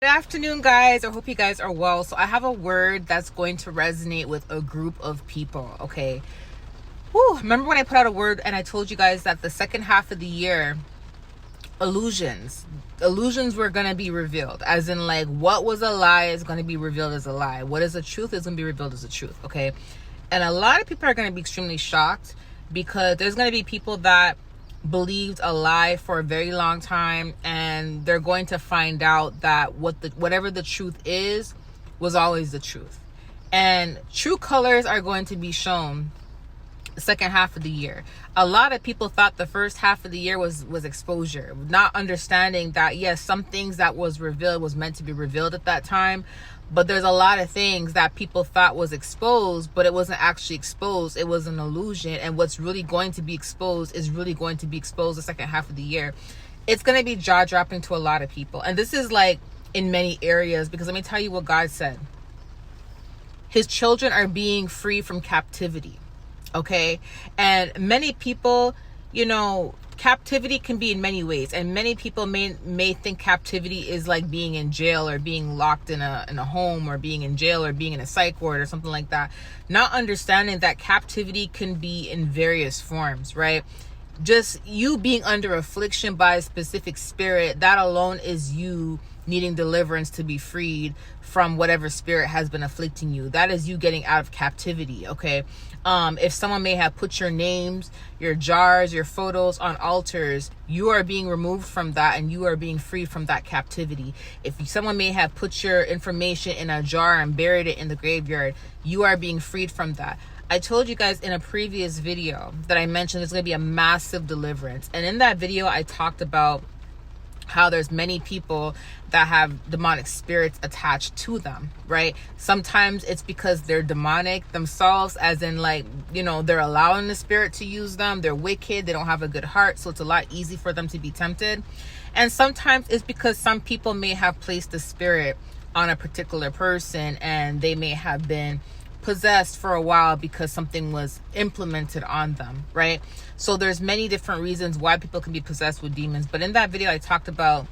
Good afternoon, guys. I hope you guys are well. So I have a word that's going to resonate with a group of people, okay? Remember when I put out a word and I told you guys that the second half of the year, illusions were going to be revealed, as in like what was a lie is going to be revealed as a lie. What is a truth is going to be revealed as a truth, okay? And a lot of people are going to be extremely shocked because there's going to be people that believed a lie for a very long time, and they're going to find out that whatever the truth is was always the truth. And true colors are going to be shown the second half of the year. A lot of people thought the first half of the year was exposure, not understanding that yes, some things that was revealed was meant to be revealed at that time. But there's a lot of things that people thought was exposed, but it wasn't actually exposed. It was an illusion. And what's really going to be exposed is really going to be exposed the second half of the year. It's going to be jaw-dropping to a lot of people. And this is like in many areas, because let me tell you what God said. His children are being free from captivity. Okay? And many people, captivity can be in many ways, and many people may think captivity is like being in jail or being locked in a home, or being in jail or being in a psych ward or something like that, not understanding that captivity can be in various forms, right? Just you being under affliction by a specific spirit, that alone is you needing deliverance to be freed from whatever spirit has been afflicting you. That is you getting out of captivity, okay? If someone may have put your names, your jars, your photos on altars, you are being removed from that and you are being freed from that captivity. If someone may have put your information in a jar and buried it in the graveyard, you are being freed from that. I told you guys in a previous video that I mentioned there's going to be a massive deliverance. And in that video, I talked about how there's many people that have demonic spirits attached to them, right? Sometimes it's because they're demonic themselves, as in like, they're allowing the spirit to use them. They're wicked. They don't have a good heart. So it's a lot easy for them to be tempted. And sometimes it's because some people may have placed the spirit on a particular person and they may have been possessed for a while because something was implemented on them, right? So there's many different reasons why people can be possessed with demons. But in that video, I talked about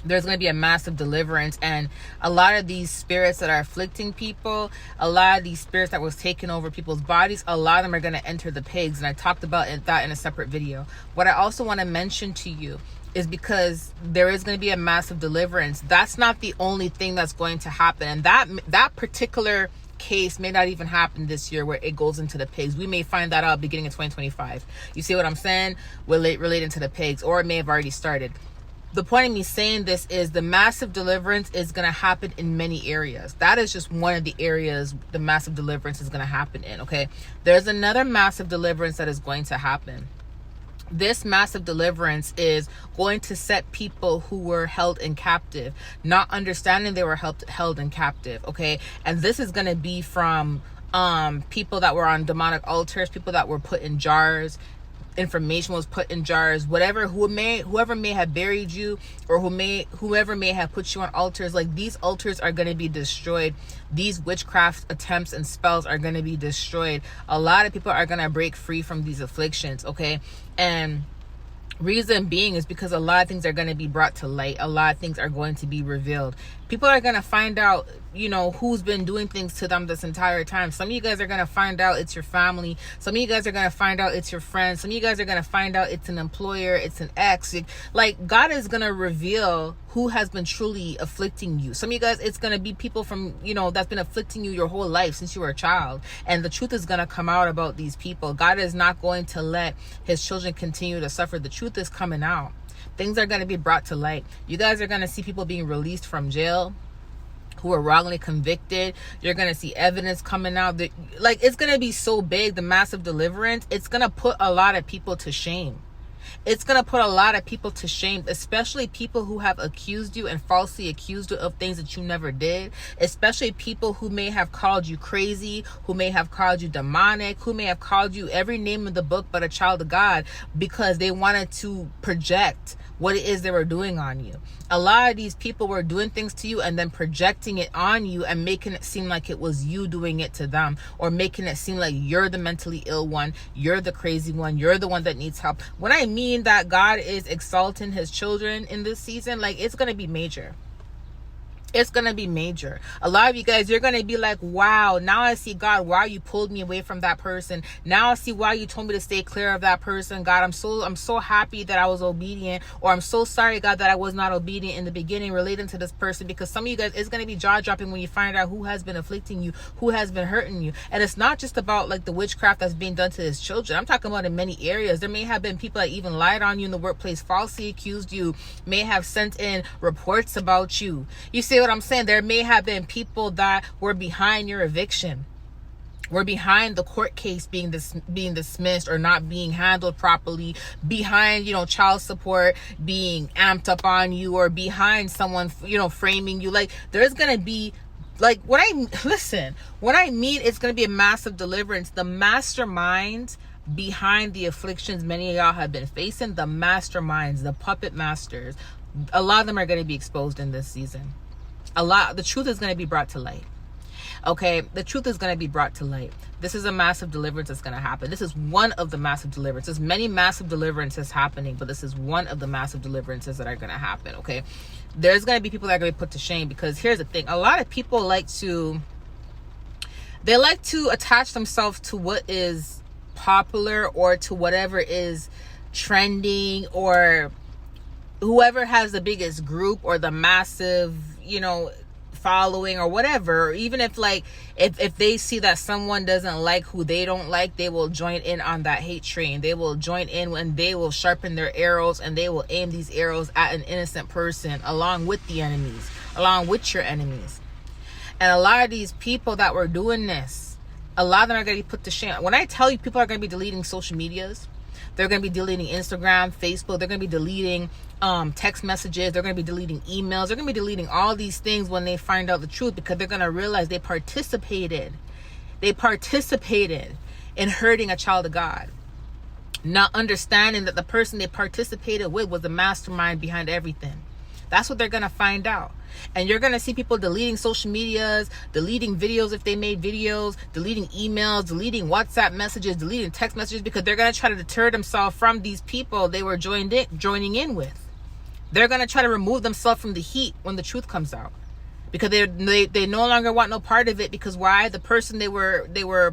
there's going to be a massive deliverance, and a lot of these spirits that are afflicting people, a lot of these spirits that was taking over people's bodies, a lot of them are going to enter the pigs. And I talked about that in a separate video. What I also want to mention to you is because there is going to be a massive deliverance. That's not the only thing that's going to happen. And that particular case may not even happen this year where it goes into the pigs. We may find that out beginning of 2025. You see what I'm saying? Relating to the pigs, or it may have already started. The point of me saying this is the massive deliverance is going to happen in many areas. That is just one of the areas the massive deliverance is going to happen in, okay? There's another massive deliverance that is going to happen. This massive deliverance is going to set people who were held in captive, not understanding they were held in captive, okay? And this is going to be from people that were on demonic altars, people that were put in jars, information was put in jars, whoever may have buried you, or whoever may have put you on altars. Like, these altars are going to be destroyed. These witchcraft attempts and spells are going to be destroyed. A lot of people are going to break free from these afflictions, okay? And reason being is because a lot of things are going to be brought to light. A lot of things are going to be revealed. People are going to find out, who's been doing things to them this entire time. Some of you guys are going to find out it's your family. Some of you guys are going to find out it's your friends. Some of you guys are going to find out it's an employer, it's an ex. Like, God is going to reveal who has been truly afflicting you. Some of you guys, it's going to be people from, that's been afflicting you your whole life since you were a child. And the truth is going to come out about these people. God is not going to let his children continue to suffer. The truth is coming out. Things are going to be brought to light. You guys are going to see people being released from jail who are wrongly convicted. You're going to see evidence coming out. It's going to be so big, the massive deliverance. It's going to put a lot of people to shame. It's going to put a lot of people to shame, especially people who have accused you and falsely accused you of things that you never did, especially people who may have called you crazy, who may have called you demonic, who may have called you every name in the book but a child of God, because they wanted to project what it is they were doing on you. A lot of these people were doing things to you and then projecting it on you and making it seem like it was you doing it to them, or making it seem like you're the mentally ill one, you're the crazy one, you're the one that needs help. When I mean that God is exalting his children in this season, like, it's going to be major. It's going to be major. A lot of you guys, you're going to be like, wow, now I see, God, why you pulled me away from that person. Now I see why you told me to stay clear of that person. God, I'm so happy that I was obedient, or I'm so sorry, God, that I was not obedient in the beginning relating to this person. Because some of you guys, it's going to be jaw dropping when you find out who has been afflicting you, who has been hurting you. And it's not just about like the witchcraft that's being done to his children. I'm talking about in many areas. There may have been people that even lied on you in the workplace, falsely accused you, may have sent in reports about you. You see what I'm saying? There may have been people that were behind your eviction, were behind the court case being dismissed or not being handled properly, behind, child support being amped up on you, or behind someone, framing you. Like, there's going to be, like, when I mean it's going to be a massive deliverance, the masterminds behind the afflictions many of y'all have been facing, the masterminds, the puppet masters, a lot of them are going to be exposed in this season. The truth is going to be brought to light. Okay, the truth is going to be brought to light. This is a massive deliverance that's going to happen. This is one of the massive deliverances. Many massive deliverances happening, but this is one of the massive deliverances that are going to happen. Okay, there's going to be people that are going to be put to shame, because here's the thing: a lot of people like to attach themselves to what is popular, or to whatever is trending, or whoever has the biggest group or the massive following or whatever. Or even if they see that someone doesn't like who they don't like, they will join in on that hate train. They will join in, when they will sharpen their arrows, and they will aim these arrows at an innocent person along with the enemies, along with your enemies. And a lot of these people that were doing this, a lot of them are going to be put to shame. When I tell you, people are going to be deleting social medias, they're going to be deleting Instagram, Facebook. They're going to be deleting text messages. They're going to be deleting emails. They're going to be deleting all these things when they find out the truth, because they're going to realize they participated in hurting a child of God, not understanding that the person they participated with was the mastermind behind everything. That's what they're going to find out. And you're going to see people deleting social medias, deleting videos if they made videos, deleting emails, deleting WhatsApp messages, deleting text messages, because they're going to try to deter themselves from these people they were joining in with. They're going to try to remove themselves from the heat when the truth comes out, because they no longer want no part of it. Because why? The person they were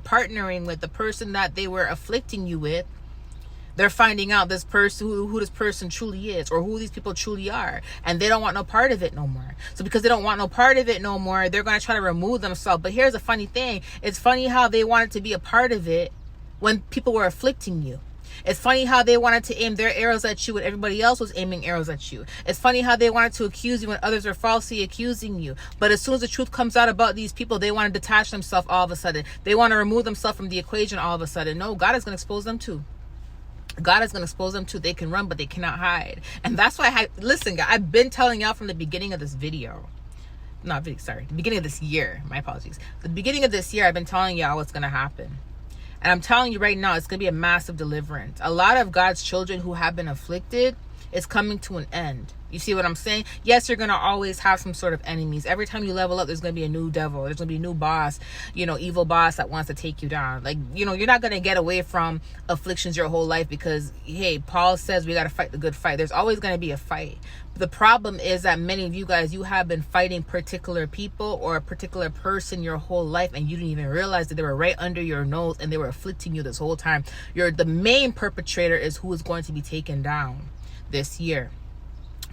partnering with, the person that they were afflicting you with, they're finding out this person, who this person truly is, or who these people truly are, and they don't want no part of it no more. So because they don't want no part of it no more, they're going to try to remove themselves. But here's a funny thing: it's funny how they wanted to be a part of it when people were afflicting you. It's funny how they wanted to aim their arrows at you when everybody else was aiming arrows at you. It's funny how they wanted to accuse you when others were falsely accusing you. But as soon as the truth comes out about these people, they want to detach themselves all of a sudden. They want to remove themselves from the equation all of a sudden. No, God is going to expose them too. God is going to expose them too. They can run, but they cannot hide. And that's why listen, guys, I've been telling y'all from the beginning of this video. The beginning of this year. My apologies. The beginning of this year, I've been telling y'all what's going to happen. And I'm telling you right now, it's going to be a massive deliverance. A lot of God's children who have been afflicted, it's coming to an end. You see what I'm saying? Yes, you're going to always have some sort of enemies. Every time you level up, there's going to be a new devil. There's going to be a new boss, evil boss that wants to take you down. Like, you're not going to get away from afflictions your whole life, because, hey, Paul says we got to fight the good fight. There's always going to be a fight. The problem is that many of you guys, you have been fighting particular people or a particular person your whole life, and you didn't even realize that they were right under your nose and they were afflicting you this whole time. The main perpetrator is who is going to be taken down this year.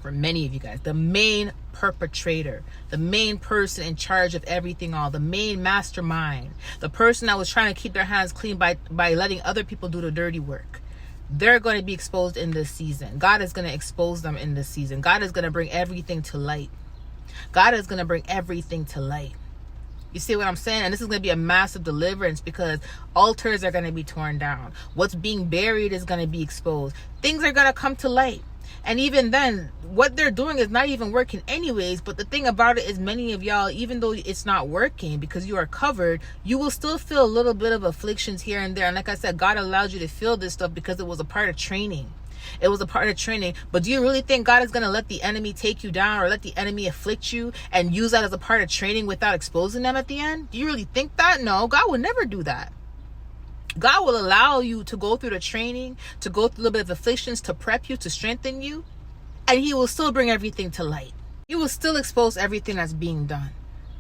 For many of you guys, the main perpetrator, the main person in charge of everything, the main mastermind, the person that was trying to keep their hands clean by letting other people do the dirty work, they're going to be exposed in this season. God is going to expose them in this season. God is going to bring everything to light. God is going to bring everything to light. You see what I'm saying? And this is going to be a massive deliverance, because altars are going to be torn down. What's being buried is going to be exposed. Things are going to come to light. And even then, what they're doing is not even working anyways. But the thing about it is, many of y'all, even though it's not working because you are covered, you will still feel a little bit of afflictions here and there. And like I said, God allowed you to feel this stuff because it was a part of training. It was a part of training. But do you really think God is going to let the enemy take you down, or let the enemy afflict you and use that as a part of training without exposing them at the end? Do you really think that? No, God would never do that. God will allow you to go through the training, to go through a little bit of afflictions, to prep you, to strengthen you, and he will still bring everything to light. He will still expose everything that's being done.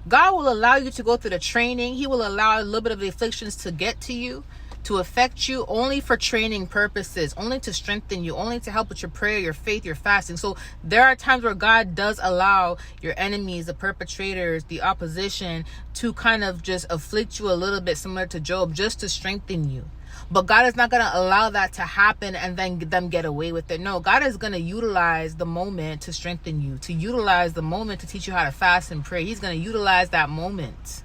God will allow you to go through the training. He will allow a little bit of the afflictions to get to you, to affect you, only for training purposes, only to strengthen you, only to help with your prayer, your faith, your fasting. So there are times where God does allow your enemies, the perpetrators, the opposition, to kind of just afflict you a little bit, similar to Job, just to strengthen you. But God is not going to allow that to happen and then them get away with it. No, God is going to utilize the moment to strengthen you, to utilize the moment to teach you how to fast and pray. He's going to utilize that moment,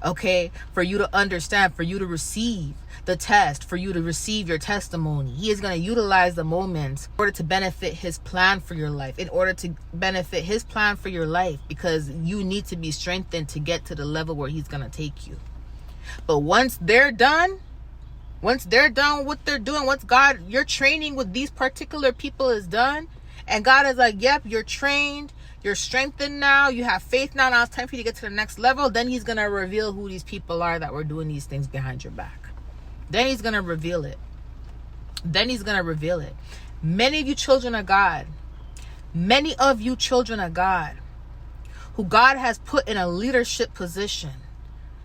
okay, for you to understand, for you to receive the test, for you to receive your testimony. He is going to utilize the moment in order to benefit his plan for your life, in order to benefit his plan for your life, because you need to be strengthened to get to the level where he's going to take you. But once they're done what they're doing, once God, your training with these particular people is done, and God is like, yep, you're trained, you're strengthened now, you have faith now it's time for you to get to the next level, then he's going to reveal who these people are that were doing these things behind your back. Then he's going to reveal it. Many of you children of God, who God has put in a leadership position,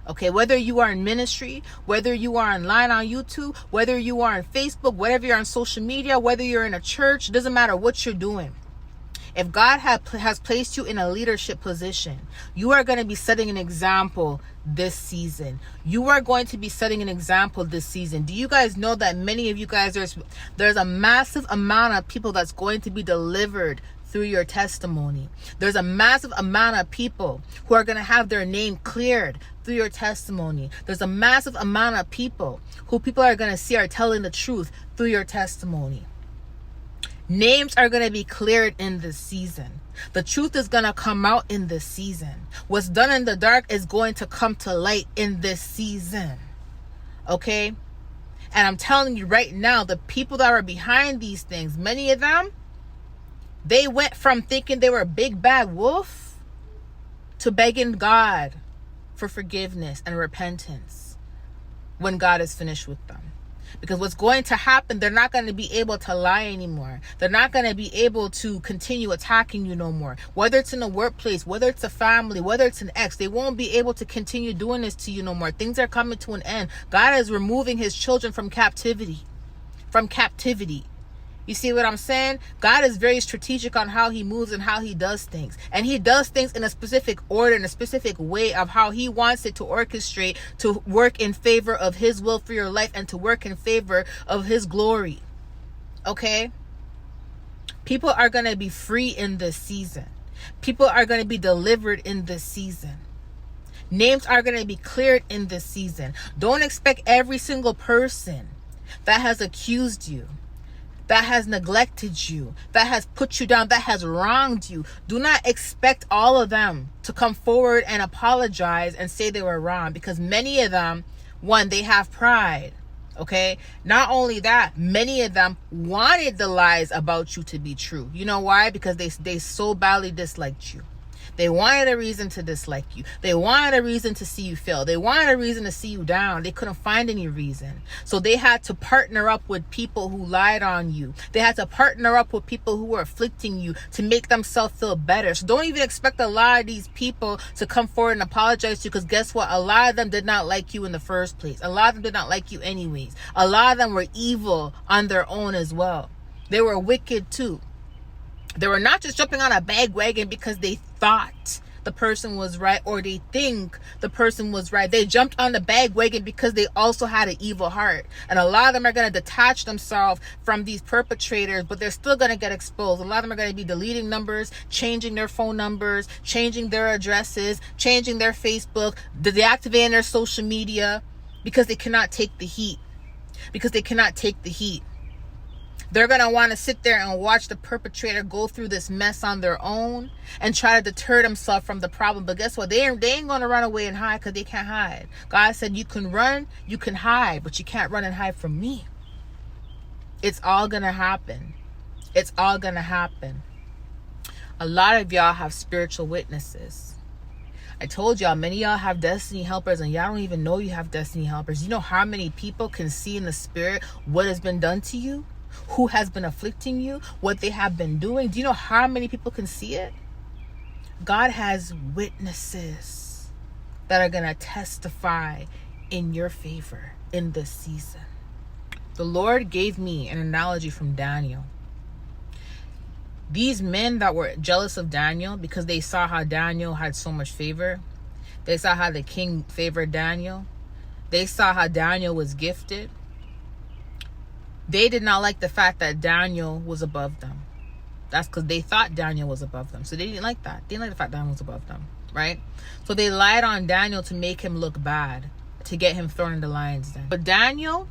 okay, whether you are in ministry, whether you are online on YouTube, whether you are on Facebook, whether you're on social media, whether you're in a church, doesn't matter what you're doing. If God has placed you in a leadership position, you are going to be setting an example this season. You are going to be setting an example this season. Do you guys know that many of you guys, there's a massive amount of people that's going to be delivered through your testimony. There's a massive amount of people who are going to have their name cleared through your testimony. There's a massive amount of people who people are going to see are telling the truth through your testimony. Names are going to be cleared in this season. The truth is going to come out in this season. What's done in the dark is going to come to light in this season. Okay? And I'm telling you right now, the people that are behind these things, many of them, they went from thinking they were a big bad wolf to begging God for forgiveness and repentance when God is finished with them. Because what's going to happen, they're not going to be able to lie anymore. They're not going to be able to continue attacking you no more. Whether it's in the workplace, whether it's a family, whether it's an ex, they won't be able to continue doing this to you no more. Things are coming to an end. God is removing his children from captivity. You see what I'm saying? God is very strategic on how he moves and how he does things. And he does things in a specific order, in a specific way of how he wants it to orchestrate, to work in favor of his will for your life and to work in favor of his glory. Okay? People are going to be free in this season. People are going to be delivered in this season. Names are going to be cleared in this season. Don't expect every single person that has accused you, that has neglected you, that has put you down, that has wronged you. Do not expect all of them to come forward and apologize and say they were wrong, because many of them, one, they have pride. Okay? Not only that, many of them wanted the lies about you to be true. You know why? Because they so badly disliked you. They wanted a reason to dislike you. They wanted a reason to see you fail. They wanted a reason to see you down. They couldn't find any reason. So they had to partner up with people who lied on you. They had to partner up with people who were afflicting you to make themselves feel better. So don't even expect a lot of these people to come forward and apologize to you, because guess what? A lot of them did not like you in the first place. A lot of them did not like you anyways. A lot of them were evil on their own as well. They were wicked too. They were not just jumping on a bandwagon because they thought the person was right or they think the person was right. They jumped on the bandwagon because they also had an evil heart. And a lot of them are going to detach themselves from these perpetrators, but they're still going to get exposed. A lot of them are going to be deleting numbers, changing their phone numbers, changing their addresses, changing their Facebook, deactivating their social media, because they cannot take the heat. They're going to want to sit there and watch the perpetrator go through this mess on their own and try to deter themselves from the problem. But guess what? They ain't going to run away and hide, because they can't hide. God said you can run, you can hide, but you can't run and hide from me. It's all going to happen. It's all going to happen. A lot of y'all have spiritual witnesses. I told y'all, many of y'all have destiny helpers and y'all don't even know you have destiny helpers. You know how many people can see in the spirit what has been done to you? Who has been afflicting you, what they have been doing? Do you know how many people can see it? God has witnesses that are going to testify in your favor in this season. The Lord gave me an analogy from Daniel. These men that were jealous of Daniel because they saw how Daniel had so much favor, they saw how the king favored Daniel, they saw how Daniel was gifted, they did not like the fact that Daniel was above them. That's because they thought Daniel was above them. So they didn't like that. They didn't like the fact Daniel was above them, right? So they lied on Daniel to make him look bad, to get him thrown in the lion's den. But Daniel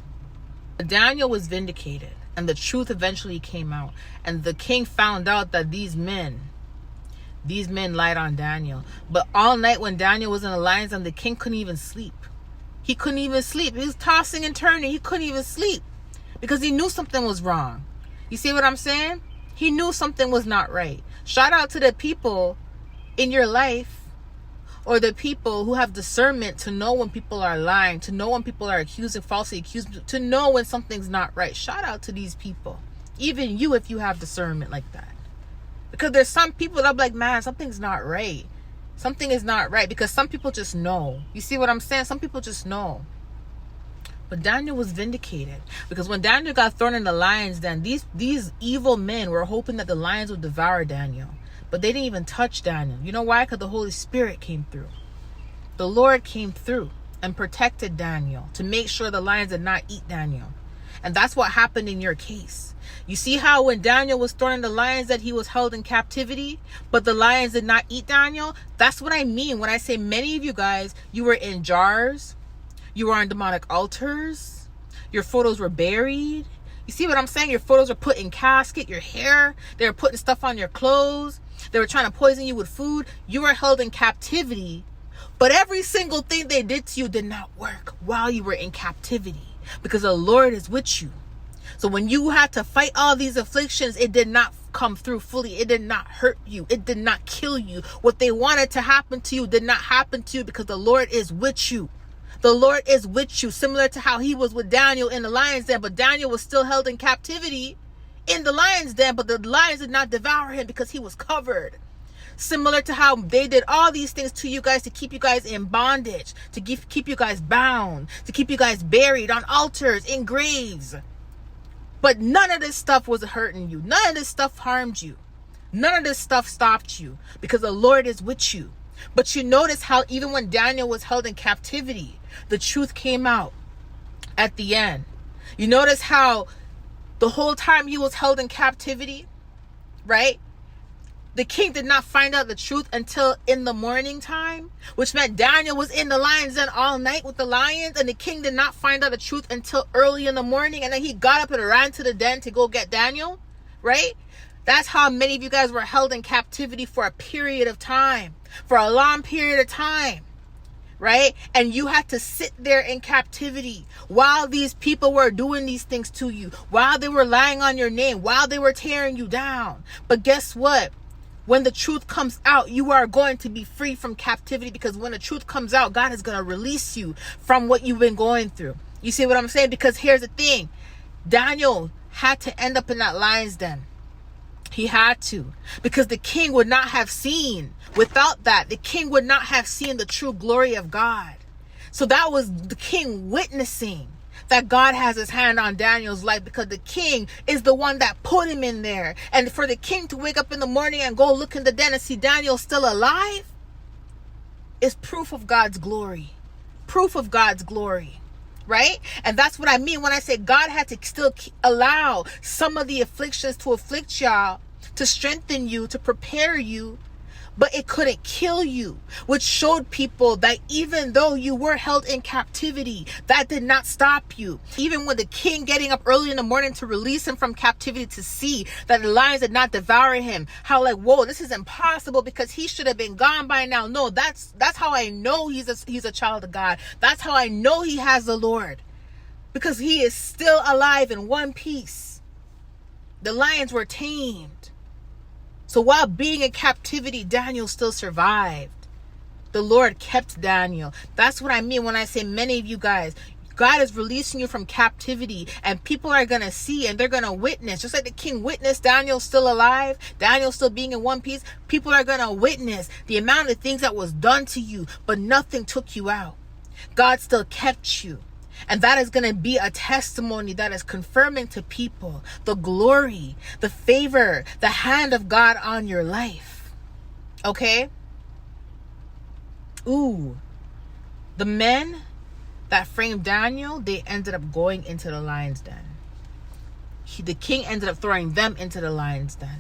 was vindicated, and the truth eventually came out. And the king found out that these men lied on Daniel. But all night when Daniel was in the lion's den, the king couldn't even sleep. He couldn't even sleep. He was tossing and turning. He couldn't even sleep because he knew something was wrong. You see what I'm saying? He knew something was not right. Shout out to the people in your life, or the people who have discernment to know when people are lying, to know when people are falsely accused, to know when something's not right. Shout out to these people. Even you, if you have discernment like that. Because there's some people that are like, man, something's not right. Something is not right. Because some people just know. You see what I'm saying? Some people just know. But Daniel was vindicated, because when Daniel got thrown in the lions den, these evil men were hoping that the lions would devour Daniel. But they didn't even touch Daniel. You know why? Because the Holy Spirit came through. The Lord came through and protected Daniel to make sure the lions did not eat Daniel. And that's what happened in your case. You see how when Daniel was thrown in the lions that he was held in captivity, but the lions did not eat Daniel? That's what I mean when I say many of you guys, you were in jars. You were on demonic altars. Your photos were buried. You see what I'm saying? Your photos were put in casket, your hair. They were putting stuff on your clothes. They were trying to poison you with food. You were held in captivity. But every single thing they did to you did not work while you were in captivity, because the Lord is with you. So when you had to fight all these afflictions, it did not come through fully. It did not hurt you. It did not kill you. What they wanted to happen to you did not happen to you, because the Lord is with you. The Lord is with you, similar to how he was with Daniel in the lion's den. But Daniel was still held in captivity in the lion's den, but the lions did not devour him because he was covered. Similar to how they did all these things to you guys to keep you guys in bondage, to keep you guys bound, to keep you guys buried on altars, in graves. But none of this stuff was hurting you. None of this stuff harmed you. None of this stuff stopped you, because the Lord is with you. But you notice how even when Daniel was held in captivity, the truth came out at the end. You notice how the whole time he was held in captivity, right? The king did not find out the truth until in the morning time, which meant Daniel was in the lion's den all night with the lions, and the king did not find out the truth until early in the morning, and then he got up and ran to the den to go get Daniel, right? That's how many of you guys were held in captivity for a period of time, for a long period of time, right? And you had to sit there in captivity while these people were doing these things to you, while they were lying on your name, while they were tearing you down. But guess what? When the truth comes out, you are going to be free from captivity, because when the truth comes out, God is going to release you from what you've been going through. You see what I'm saying? Because here's the thing. Daniel had to end up in that lion's den. He had to, because the king would not have seen, without that, the king would not have seen the true glory of God. So that was the king witnessing that God has his hand on Daniel's life, because the king is the one that put him in there. And for the king to wake up in the morning and go look in the den and see Daniel still alive is proof of God's glory. Proof of God's glory. Right? And that's what I mean when I say God had to still allow some of the afflictions to afflict y'all, to strengthen you, to prepare you, but it couldn't kill you, which showed people that even though you were held in captivity, that did not stop you. Even with the king getting up early in the morning to release him from captivity, to see that the lions did not devour him, how like, whoa, this is impossible because he should have been gone by now. No, that's how I know he's a child of God. That's how I know he has the Lord, because he is still alive in one piece. The lions were tamed. So while being in captivity, Daniel still survived. The Lord kept Daniel. That's what I mean when I say many of you guys, God is releasing you from captivity, and people are going to see and they're going to witness. Just like the king witnessed Daniel still alive, Daniel still being in one piece, people are going to witness the amount of things that was done to you, but nothing took you out. God still kept you. And that is going to be a testimony that is confirming to people the glory, the favor, the hand of God on your life. Okay? Ooh. The men that framed Daniel, they ended up going into the lion's den. The king ended up throwing them into the lion's den.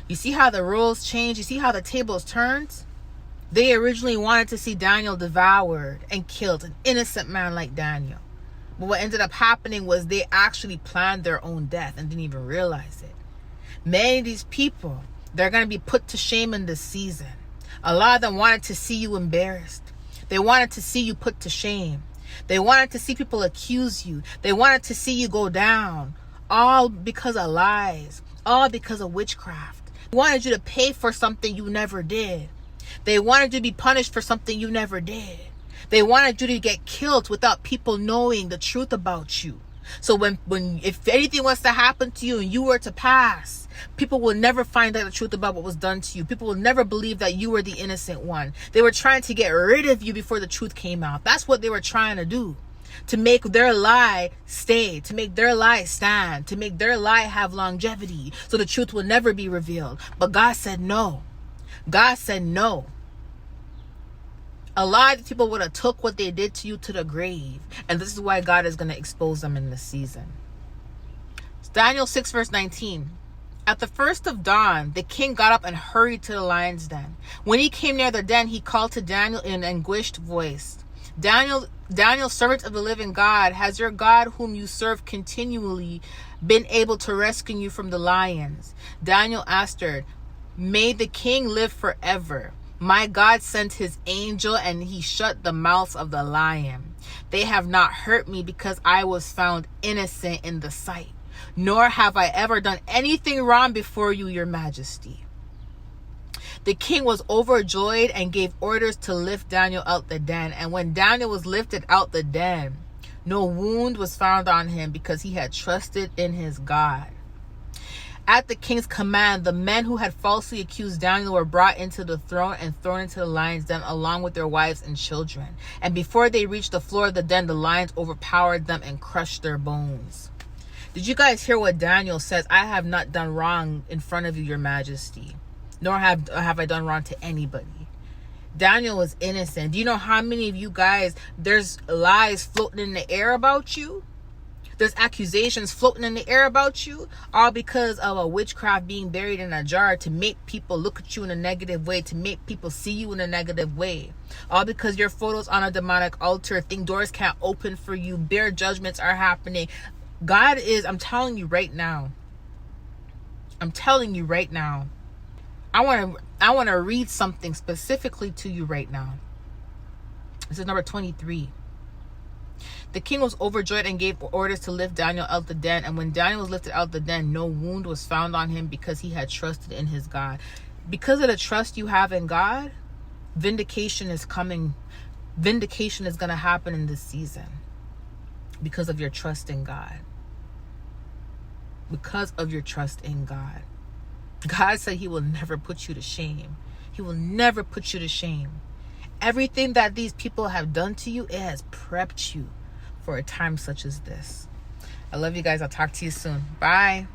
You see how the roles change? You see how the tables turned? They originally wanted to see Daniel devoured and killed, an innocent man like Daniel. But what ended up happening was they actually planned their own death and didn't even realize it. Many of these people, they're going to be put to shame in this season. A lot of them wanted to see you embarrassed. They wanted to see you put to shame. They wanted to see people accuse you. They wanted to see you go down. All because of lies. All because of witchcraft. They wanted you to pay for something you never did. They wanted you to be punished for something you never did. They wanted you to get killed without people knowing the truth about you. So if anything was to happen to you and you were to pass, people will never find out the truth about what was done to you. People will never believe that you were the innocent one. They were trying to get rid of you before the truth came out. That's what they were trying to do. To make their lie stay, to make their lie stand, to make their lie have longevity, so the truth will never be revealed. But God said no. God said no. A lot of people would have took what they did to you to the grave. And this is why God is going to expose them in this season. Daniel 6 verse 19. At the first of dawn, the king got up and hurried to the lion's den. When he came near the den, he called to Daniel in an anguished voice. Daniel, servant of the living God, has your God whom you serve continually been able to rescue you from the lions? Daniel answered, may the king live forever. My God sent his angel and he shut the mouths of the lion. They have not hurt me because I was found innocent in the sight, nor have I ever done anything wrong before you, your majesty. The king was overjoyed and gave orders to lift Daniel out the den. And when Daniel was lifted out the den, no wound was found on him because he had trusted in his God. At the king's command, the men who had falsely accused Daniel were brought into the throne and thrown into the lion's den along with their wives and children. And before they reached the floor of the den, the lions overpowered them and crushed their bones. Did you guys hear what Daniel says? I have not done wrong in front of you, your majesty, nor have I done wrong to anybody. Daniel was innocent. Do you know how many of you guys, there's lies floating in the air about you? There's accusations floating in the air about you, all because of a witchcraft being buried in a jar to make people look at you in a negative way, to make people see you in a negative way. All because your photos on a demonic altar, think doors can't open for you, bare judgments are happening. God is, I'm telling you right now. I want to read something specifically to you right now. This is number 23. The king was overjoyed and gave orders to lift Daniel out the den. And when Daniel was lifted out the den, no wound was found on him because he had trusted in his God. Because of the trust you have in God, vindication is coming. Vindication is going to happen in this season because of your trust in God. Because of your trust in God. God said he will never put you to shame. He will never put you to shame. Everything that these people have done to you, it has prepped you for a time such as this. I love you guys. I'll talk to you soon. Bye.